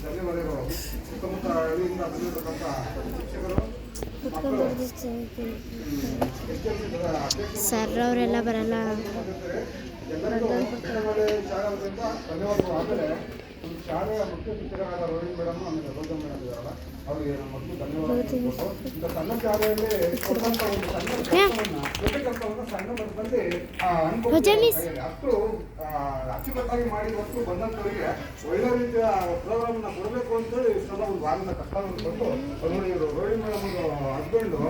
ಧನ್ಯವಾದಗಳು. ಸುತ್ತಮುತ್ತ ಹಳ್ಳಿಯಿಂದ ಬಂದಿರತಕ್ಕಂಥ ಶಿಕ್ಷಕರು ಸರ್ ಅವರೆಲ್ಲ ಬರಲ್ಲ. ಎಲ್ಲರಿಗೂ ಧನ್ಯವಾದಗಳು. ಆಮೇಲೆ ಶಾಲೆಯ ಮುಖ್ಯ ಶಿಕ್ಷಕರಾದ ರೋಹಿಣಿ ಮೇಡಮ್ ಆಮೇಲೆ ಗೌತಮ್ ಮೇಡಮ್ ಇದ್ದಾರಲ್ಲ, ಅವರಿಗೆ ನಮ್ಮ ಮಕ್ಕಳು ಧನ್ಯವಾದ. ಇಂಥ ಸಣ್ಣ ಶಾಲೆಯಲ್ಲಿ ಕೊಟ್ಟಂತ ಒಂದು ಸಣ್ಣ ಕೆಲಸವನ್ನು ಸಣ್ಣ ಮಟ್ಟದಲ್ಲಿ ಅಷ್ಟು ಅಚ್ಚುಕಟ್ಟಾಗಿ ಮಾಡಿ ಹೊತ್ತು ಬಂದಂಥವರಿಗೆ ಒಳ್ಳೆ ರೀತಿಯ ಪ್ರೋಗ್ರಾಮ್ನ ಕೊಡಬೇಕು ಅಂತೇಳಿ ಇಷ್ಟೆಲ್ಲ ಒಂದು ವಾರದ ಕಷ್ಟವನ್ನು ಕೊಟ್ಟು ನೋಡಿ. ರೋಹಿಣಿ ಮೇಡಮ್ ಹಸ್ಬೆಂಡು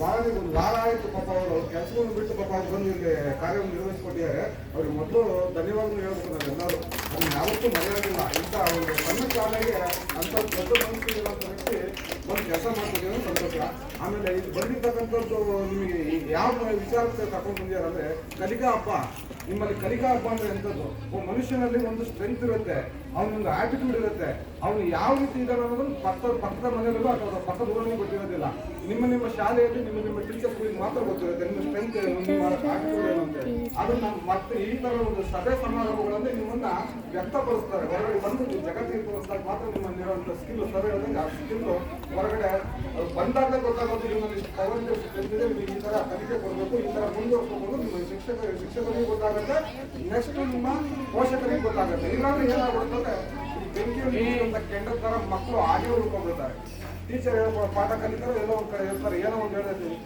ಭಾಳ ಒಂದು ವಾರ ಆಯಿತು ಪಾಪ, ಅವರು ಕೆಲಸವನ್ನು ಬಿಟ್ಟು ಪಾಪ ಅವ್ರು ಬಂದು ಇಲ್ಲಿ ಕಾರ್ಯವನ್ನು ನಿರ್ವಹಿಸಿಕೊಟ್ಟಿದ್ದಾರೆ. ಅವ್ರಿಗೆ ಮೊದಲು ಧನ್ಯವಾದಗಳು ಹೇಳ್ಬೇಕು ನಾವೆಲ್ಲರೂ. ಅದನ್ನು ಯಾವತ್ತೂ ಮರೆಯೋದಿಲ್ಲ. ಇಂಥ ಒಂದು ಸಣ್ಣ ಶಾಲೆಗೆ ಅಂಥ ದೊಡ್ಡ ಮನಸ್ಸಿಗೆ ವ್ಯಕ್ತಿ ಒಂದು ಕೆಲಸ ಮಾಡ್ತಿದ್ದೀವಿ ಸಂತೋಷ. ಆಮೇಲೆ ಇದು ಬಂದಿರ್ತಕ್ಕಂಥದ್ದು ನಿಮಗೆ ಯಾವ ವಿಚಾರಕ್ಕೆ ಕರ್ಕೊಂಡು ಬಂದಿದ್ದಾರೆ ಕಲಿಕಾ ಹಬ್ಬ. ನಿಮ್ಮಲ್ಲಿ ಕಲಿಕಾ ಹಬ್ಬ ಅಂದರೆ ಎಂಥದ್ದು? ಒಬ್ಬ ಮನುಷ್ಯನಲ್ಲಿ ಒಂದು ಸ್ಟ್ರೆಂತ್ ಇರುತ್ತೆ, ಅವನೊಂದು ಆಟಿಟ್ಯೂಡ್ ಇರುತ್ತೆ. ಅವನು ಯಾವ ರೀತಿ ಇದ್ದಾನೆ ಅನ್ನೋದು ಪಕ್ಕದ ಮನೆಯಲ್ಲೂ ಅಥವಾ ಪಕ್ಕದ ಊರಲ್ಲಿ ಗೊತ್ತಿರೋದಿಲ್ಲ. ನಿಮ್ಮ ಶಾಲೆಯಲ್ಲಿ ನಿಮ್ಮ ಟೀಚರ್ಸ್ಗಳಿಗೆ ಮಾತ್ರ ಗೊತ್ತಿರುತ್ತೆ ನಿಮ್ಮ ಸ್ಟ್ರೆಂತ್ ಏನು, ನಿಮ್ಮ ಆಟಿಟ್ಯೂಡ್ ಏನು ಅಂತೇಳಿ. ಅದನ್ನ ಮತ್ತೆ ಈ ಥರ ಒಂದು ಸಭೆ ಸಮಾರಂಭಗಳಲ್ಲಿ ನಿಮ್ಮನ್ನ ವ್ಯಕ್ತಪಡಿಸ್ತಾರೆ. ಹೊರಗಡೆ ಬಂದು ಜಗತ್ತಿಗೆ ತೋರಿಸಿದಾಗ ಮಾತ್ರ ನಿಮ್ಮಲ್ಲಿರುವಂಥ ಸ್ಕಿಲ್ ಸಭೆ ಹೇಳಿದಂಗೆ ಆ ಸ್ಕಿಲ್ ಹೊರಗಡೆ ಬಂದಾಗಲೇ ಗೊತ್ತಾಗೋದು ನಿಮ್ಮಲ್ಲಿ ಪವರ್ ಇದೆ. ನಿಮಗೆ ಈ ಥರ ಕಲಿಕೆ ಕೊಡಬೇಕು, ಈ ಥರ ಮುಂದುವರ್ಸ್ಕೋಬಹುದು. ನಿಮ್ಮ ಶಿಕ್ಷಕರಿಗೆ ಗೊತ್ತಾಗುತ್ತೆ, ನೆಕ್ಸ್ಟ್ ನಿಮ್ಮ ಪೋಷಕರಿಗೆ ಗೊತ್ತಾಗುತ್ತೆ. ಇಲ್ಲಾಂದ್ರೆ ಏನಾಗ್ಬಿಡುತ್ತೆ, ಬೆಂಕಿಯಲ್ಲಿ ಕೆಂಡ ಥರ ಮಕ್ಕಳು ಹಾಗೆ ಉಳ್ಕೊಂಡ್ಬಿಡ್ತಾರೆ. ಟೀಚರ್ ಪಾಠ ಕಲಿತಾರೆ, ಎಲ್ಲೋ ಒಂದು ಕಡೆ ಹೇಳ್ತಾರೆ, ಏನೋ ಒಂದು ಹೇಳ್ತೀನಿ.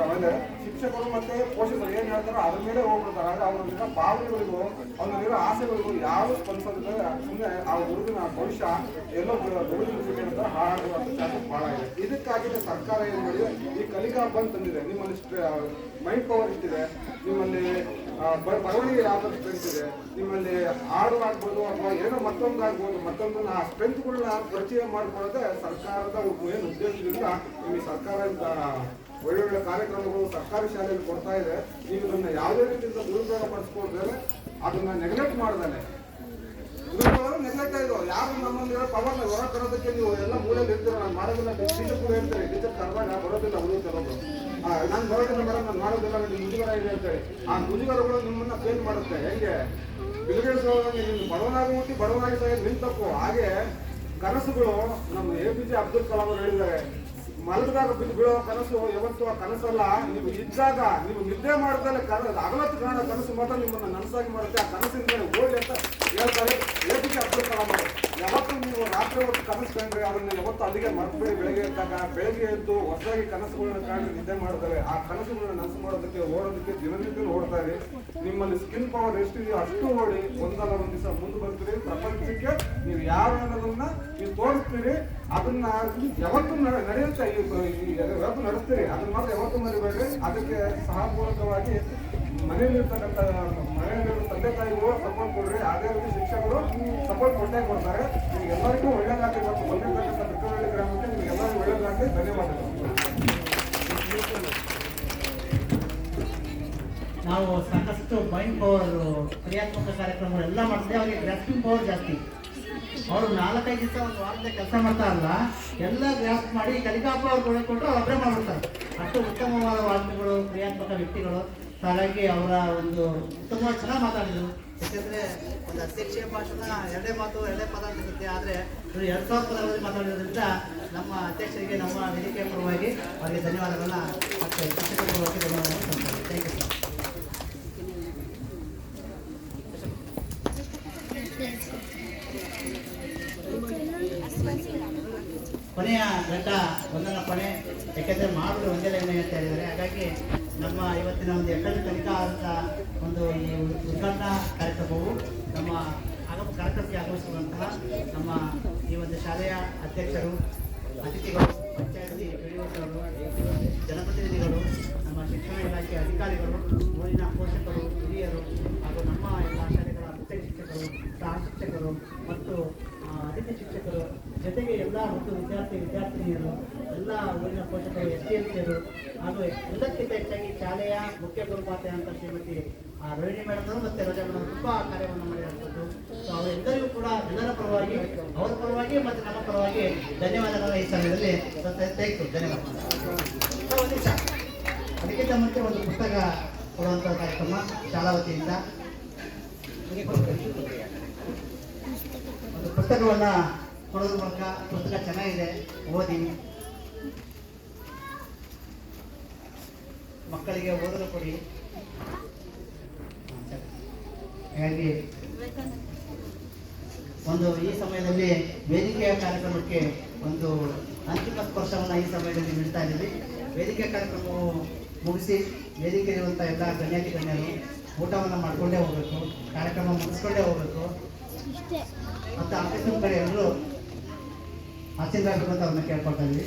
ಆಮೇಲೆ ಶಿಕ್ಷಕರು ಮತ್ತೆ ಪೋಷಕರು ಏನು ಹೇಳ್ತಾರೋ ಅದ್ರ ಮೇಲೆ ಹೋಗ್ಬಿಡ್ತಾರೆ. ಆದರೆ ಅವನಲ್ಲಿರೋ ಭಾವನೆಗಳಿಗೂ ಅವನಲ್ಲಿರೋ ಆಸೆಗಳಿಗೂ ಯಾವ ಸ್ಪಂದಿಸೋದಿಲ್ಲ. ಸುಮ್ಮನೆ ಆ ಹುಡುಗನ ಭವಿಷ್ಯ ಎಲ್ಲೋ ಬೆಳೆದಿರುತ್ತೆ ಅಂತ ಹಾಳಾಗುವಂಥ ಚಾನ್ಸಸ್ ಭಾಳ ಇದೆ. ಇದಕ್ಕಾಗಿ ಸರ್ಕಾರ ಏನು ಮಾಡಿದೆ, ಈ ಕಲಿಕಾ ಹಬ್ಬ ತಂದಿದೆ. ನಿಮ್ಮಲ್ಲಿ ಮೈಂಡ್ ಪವರ್ ಇಟ್ಟಿದೆ, ನಿಮ್ಮಲ್ಲಿ ಬರವಣಿಗೆ ಯಾವ ಥರ ಸ್ಟ್ರೆಂತ್ ಇದೆ, ನಿಮ್ಮಲ್ಲಿ ಹಾಡು ಆಗ್ಬೋದು ಅಥವಾ ಏನೋ ಮತ್ತೊಂದು ಆಗ್ಬೋದು, ಮತ್ತೊಂದನ್ನು ಆ ಸ್ಟ್ರೆಂತ್ಗಳನ್ನ ಪರಿಚಯ ಮಾಡಿಕೊಳ್ಳೋದೇ ಸರ್ಕಾರದ ಏನು ಉದ್ದೇಶದಿಂದ ನಿಮಗೆ ಸರ್ಕಾರದಿಂದ ಒಳ್ಳೊಳ್ಳೆ ಕಾರ್ಯಕ್ರಮಗಳು ಸರ್ಕಾರಿ ಶಾಲೆಯಲ್ಲಿ ಕೊಡ್ತಾ ಇದೆ. ನೀವು ಇದನ್ನು ಯಾವುದೇ ರೀತಿಯಿಂದ ದುರುಪಯೋಗ ಪಡಿಸ್ಕೊಳ್ತೇವೆ, ಅದನ್ನ ನೆಗ್ಲೆಕ್ಟ್ ಮಾಡ್ದಾನೆ. ನೆಗ್ಲೆಕ್ಟ್ ಆಯಿತು. ಯಾರು ನಮ್ಮಲ್ಲಿರೋ ಪವರ್ನ ಹೊರ ತರೋದಕ್ಕೆ ನೀವು ಎಲ್ಲ ಮೂಲೆಯಲ್ಲಿ ಇರ್ತೀರ. ನಾನು ಮಾಡೋದಿಲ್ಲ, ಟೀಚರ್ ಕೂಡ ಹೇಳ್ತಾರೆ, ಟೀಚರ್ ಕರೆದಾಗ ಬರೋದಿಲ್ಲ, ಹುಡುಗ ತರೋದು ನಾನು ಬರೋದಿಲ್ಲ ಮೇಡಮ್, ನಾನು ಮಾಡೋದಿಲ್ಲ, ನಿಮ್ಗೆ ಮುಜುಗರ ಇದೆ ಅಂತೇಳಿ. ಆ ಮುಜುಗರಗಳು ನಿಮ್ಮನ್ನ ಫೇಲ್ ಮಾಡುತ್ತೆ. ಹೆಂಗೆ ಬಿಲ್ಗೇಟ್ಸ್ ನಿಮ್ಗೆ ಬಡವನಾಗಿ ಹುಟ್ಟಿ ಬಡವನಾಗಿ ಸಾಯೋದು ನಿನ್ ತಪ್ಪು. ಹಾಗೆ ಕನಸುಗಳು ನಮ್ಮ APJ ಅಬ್ದುಲ್ ಕಲಾಂ ಅವರು ಹೇಳಿದ್ದಾರೆ, ಮಲಗಿದಾಗ ಬಿದ್ದು ಬೀಳೋ ಕನಸು ಯಾವತ್ತು ಆ ಕನಸಲ್ಲ, ನೀವು ಇದ್ದಾಗ ನೀವು ನಿದ್ದೆ ಮಾಡಿದ್ರೆ ಅಗಲತ್ತು ಕಾಣೋ ಕನಸು ಮಾತ್ರ ನಿಮ್ಮನ್ನ ನನಸಾಗಿ ಮಾಡುತ್ತೆ. ಆ ಕನಸಿನ ಓಡಿ ಅಂತ ಹೇಳ್ತಾರೆ APJ ಅಬ್ದುಲ್ ಕಲಾಂ ಅವರು. ಯಾವತ್ತು ನೀವು ರಾತ್ರಿ ಹೊತ್ತು ಕನಸು ಕಂಡ್ರೆ ಅದನ್ನ ಯಾವತ್ತು ಅಲ್ಲಿಗೆ ಮರ್ತಬೇಡಿ. ಬೆಳಗ್ಗೆ ಎದ್ದು ಹೊಸದಾಗಿ ಕನಸುಗಳನ್ನ ಕಾಣಿ ನಿದ್ದೆ ಮಾಡಿದ್ರೆ ಆ ಕನಸುಗಳನ್ನ ನನಸು ಮಾಡೋದಕ್ಕೆ ಓಡೋದಕ್ಕೆ ದಿನನಿತ್ಯ ಓಡ್ತಾ ಇರಿ. ನಿಮ್ಮಲ್ಲಿ ಸ್ಕಿಲ್ ಪವರ್ ಎಷ್ಟಿದೆಯೋ ಅಷ್ಟು ಓಡಿ ಒಂದಲ್ಲ ಒಂದು ದಿವಸ ಮುಂದೆ ಬರ್ತೀರಿ. ಪ್ರಪಂಚಕ್ಕೆ ನೀವು ಯಾರು ಅನ್ನೋದನ್ನ ನೀವು ತೋರಿಸ್ತೀರಿ. ಅದನ್ನ ಯಾವತ್ತೂ ನಡೆಯುತ್ತೆ, ಯಾವತ್ತು ನಡೆಸ್ತೀರಿ. ಅದನ್ನ ಮಾತ್ರ ಯಾವತ್ತೂ ಮರಿಬೇಡ್ರಿ. ಅದಕ್ಕೆ ಸಹಪೂರಕವಾಗಿ ಮನೆಯಲ್ಲಿರ್ತಕ್ಕಂಥ ತಂದೆ ತಾಯಿಗಳು ಸಪೋರ್ಟ್ ಕೊಡ್ರಿ. ಅದೇ ರೀತಿ ಶಿಕ್ಷಕರು ಸಪೋರ್ಟ್ ಕೊಟ್ಟೇ ಕೊಡ್ತಾರೆ. ನಿಮ್ಗೆ ಎಲ್ಲರಿಗೂ ಒಳ್ಳೇದಾಗಲಿ. ಇವತ್ತು ಬಂದಿರ್ತಕ್ಕಂಥ ಬಿಕ್ಕನಹಳ್ಳಿ ಗ್ರಾಮಕ್ಕೆ ನಿಮ್ಗೆ ಎಲ್ಲರಿಗೂ ಒಳ್ಳೇದಾಗಲಿ. ಧನ್ಯವಾದಗಳು. ನಾವು ಸಾಕಷ್ಟು ಮೈಂಡ್ ಪವರ್ ಕ್ರಿಯಾತ್ಮಕ ಕಾರ್ಯಕ್ರಮಗಳು ಎಲ್ಲ ಮಾಡ್ತೀವಿ. ಅವರಿಗೆ ಗ್ರಾಸ್ಪಿಂಗ್ ಪವರ್ ಜಾಸ್ತಿ. ಅವರು 4-5 ದಿವಸ ಒಂದು ವಾರದಿಂದ ಕೆಲಸ ಮಾಡ್ತಾರಲ್ಲ, ಎಲ್ಲ ಗ್ರಾಸ್ಪ್ ಮಾಡಿ ಕಲಿಕಾ ಹಬ್ಬ ಅವ್ರು ಕೊಟ್ಟರು ಒಬ್ಬರೇ ಮಾಡ್ಬಿಡ್ತಾರೆ. ಅಷ್ಟು ಉತ್ತಮವಾದ ವಾಕ್ಯಗಳು, ಕ್ರಿಯಾತ್ಮಕ ವ್ಯಕ್ತಿಗಳು. ಹಾಗಾಗಿ ಅವರ ಒಂದು ಉತ್ತಮವಾಗಿ ಚೆನ್ನಾಗಿ ಮಾತಾಡಿದರು. ಯಾಕೆಂದರೆ ಒಂದು ಅಧ್ಯಕ್ಷೀಯ ಭಾಷಣ 2 ಮಾತು 2 ಪದ ಅಂತ ಇರುತ್ತೆ. ಆದರೆ ಇವರು 2000 ಪದಗಳಲ್ಲಿ ಮಾತಾಡಿರೋದ್ರಿಂದ ನಮ್ಮ ಅಧ್ಯಕ್ಷರಿಗೆ ನಮ್ಮ ವೇದಿಕೆಯ ಪರವಾಗಿ ಅವರಿಗೆ ಧನ್ಯವಾದಗಳನ್ನ ಮತ್ತೆ ಶಿಕ್ಷಕರ ಪರವಾಗಿ ಧನ್ಯವಾದಗಳು. Thank you sir. ಕೊನೆಯ ಘಟ್ಟ ಒಂದನ ಕೊನೆ, ಯಾಕೆಂದರೆ ಮಾಡಿದ್ರು ಒಂದೇ ಲೈನ್ ಹೇಳ್ತಾ ಇದ್ದಾರೆ. ಹಾಗಾಗಿ ನಮ್ಮ ಇವತ್ತಿನ ಒಂದು ಎಕಡೆ ಕಲಿಕಾ ಅಂತ ಒಂದು ಈ ಉದ್ಘಾಟನಾ ಕಾರ್ಯಕ್ರಮವು ನಮ್ಮ ಕಾರ್ಯಕ್ರಮಕ್ಕೆ ಆಗಮಿಸಿರುವಂತಹ ನಮ್ಮ ಈ ಒಂದು ಶಾಲೆಯ ಅಧ್ಯಕ್ಷರು, ಅತಿಥಿಗಳು, ಪಂಚಾಯತಿ PDOಗಳು, ಜನಪ್ರತಿನಿಧಿಗಳು, ನಮ್ಮ ಶಿಕ್ಷಣ ಇಲಾಖೆ ಅಧಿಕಾರಿಗಳು, ಊರಿನ ಪೋಷಕರು, ಹಿರಿಯರು ಹಾಗೂ ನಮ್ಮ ಎಲ್ಲ ಶಾಲೆಗಳ ಮುಖ್ಯ ಶಿಕ್ಷಕರು, ಸಹ ಶಿಕ್ಷಕರು ಮತ್ತು ಅತಿಥಿ ಶಿಕ್ಷಕರು, ಜೊತೆಗೆ ಎಲ್ಲ ಮತ್ತು ವಿದ್ಯಾರ್ಥಿನಿಯರು, ಎಲ್ಲ ಊರಿನ ಪೋಷಕರು, STLCರು ಹಾಗೂ ಎಲ್ಲಕ್ಕಿಂತ ಹೆಚ್ಚಾಗಿ ಶಾಲೆಯ ಮುಖ್ಯ ಗುರುಪಾತೆ ಅಂತ ಶ್ರೀಮತಿ ರೋಹಿಣಿ ಮೇಡಮ್ ಮತ್ತು ರೋಜಾ ಮೇಡಮ್ ತುಂಬ ಕಾರ್ಯವನ್ನು ಮಾಡಿರುವಂಥದ್ದು. ಸೊ ಅವರೆಲ್ಲರಿಗೂ ಕೂಡ ಎಲ್ಲರ ಪರವಾಗಿ, ಅವರ ಪರವಾಗಿ ಮತ್ತು ನಮ್ಮ ಪರವಾಗಿ ಧನ್ಯವಾದಗಳ ಈ ಸಮಯದಲ್ಲಿ ಧನ್ಯವಾದ. ಒಂದು ನಿಮಿಷ, ಅದಕ್ಕಿಂತ ಮುಂಚೆ ಒಂದು ಪುಸ್ತಕ ಕೊಡುವಂಥ ಕಾರ್ಯಕ್ರಮ ಶಾಲಾ ವತಿಯಿಂದ ಒಂದು ಪುಸ್ತಕವನ್ನು ಕೊಡೋದ್ರ ಮೂಲಕ ಪುಸ್ತಕ ಚೆನ್ನಾಗಿದೆ, ಓದಿ, ಮಕ್ಕಳಿಗೆ ಓದಲು ಕೊಡಿ. ಹಾಗಾಗಿ ಒಂದು ಈ ಸಮಯದಲ್ಲಿ ವೇದಿಕೆಯ ಕಾರ್ಯಕ್ರಮಕ್ಕೆ ಒಂದು ಅಂತಿಮ ಸ್ಪರ್ಶವನ್ನು ಈ ಸಮಯದಲ್ಲಿ ನೀಡ್ತಾ ಇದ್ದೀವಿ. ವೇದಿಕೆ ಕಾರ್ಯಕ್ರಮವು ಮುಗಿಸಿ ವೇದಿಕೆಯಲ್ಲಿರುವಂಥ ಎಲ್ಲ ಗಣ್ಯಾತಿ ಗಣ್ಯರು ಊಟವನ್ನು ಮಾಡ್ಕೊಂಡೇ ಹೋಗಬೇಕು, ಕಾರ್ಯಕ್ರಮ ಮುಗಿಸ್ಕೊಂಡೇ ಹೋಗಬೇಕು. ಮತ್ತು ಆಫೀಸಿನ ಕಡೆ ಎಲ್ಲರೂ ಆಶೀರ್ವಾದ ಅಂತ ಅವ್ರನ್ನ ಕೇಳ್ಕೊಳ್ತಾ ಇದ್ವಿ.